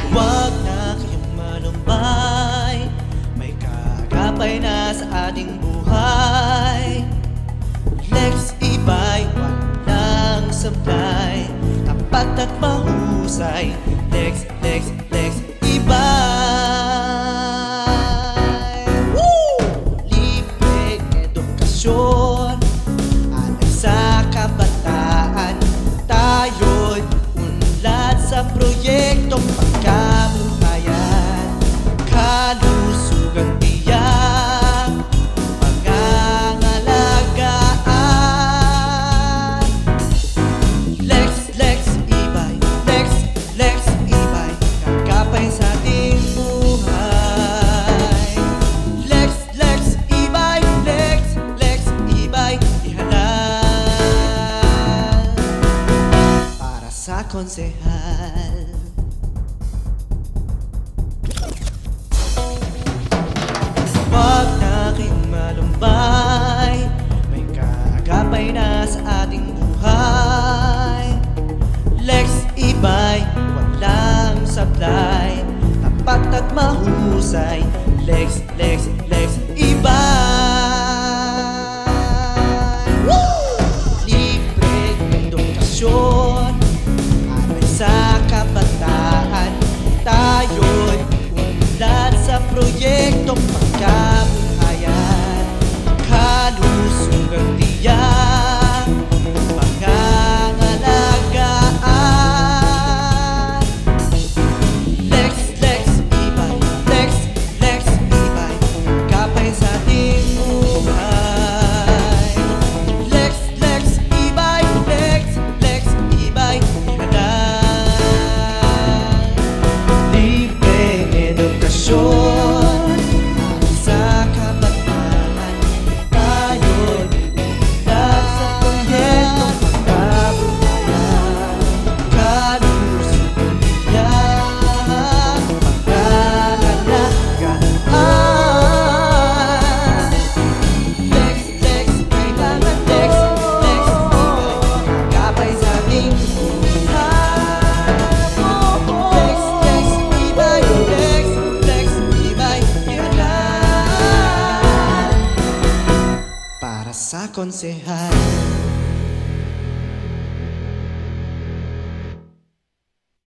Huwag na kayong malumbay, may kaagapay na sa ating buhay. Lex Ibay, walang sablay, tapat at mahusay. Lex Ibay. Woo! Libreng edukasyon, alay sa kabataan. Tayo'y unlad sa proyektong pagkabuhayan. Kalusugang tiyak, pangangalagaan. Lex Ibay, Lex Ibay, kakapay sa ating buhay. Lex Ibay, Lex Ibay, ihalal para sa konsehal. Huwag na kayong malumbay, may kaagapay na sa ating buhay. Lex Ibay, walang sablay, tapat at mahusay. Lex Ibay. Woo! Libreng edukasyon, alay sa kabataan. Tayo'y unlad sa proyektong pagkabuhayan. Kalusugang tiyak, pangangalagaan. Lex Ibay, Lex Ibay, kapay sa ating buhay. Lex Ibay, Lex Ibay, ihalal. Libreng edukasyon, alay sa kabataan. Tayo'y unlad sa proyektong pagkabuhayan. Kalusugan tiyak, pangangalagaan. Lex kailangan Lex Ibay, kapay sa ating buhay. Lex Ibay, Lex Ibay, ihalal para sa konsehal.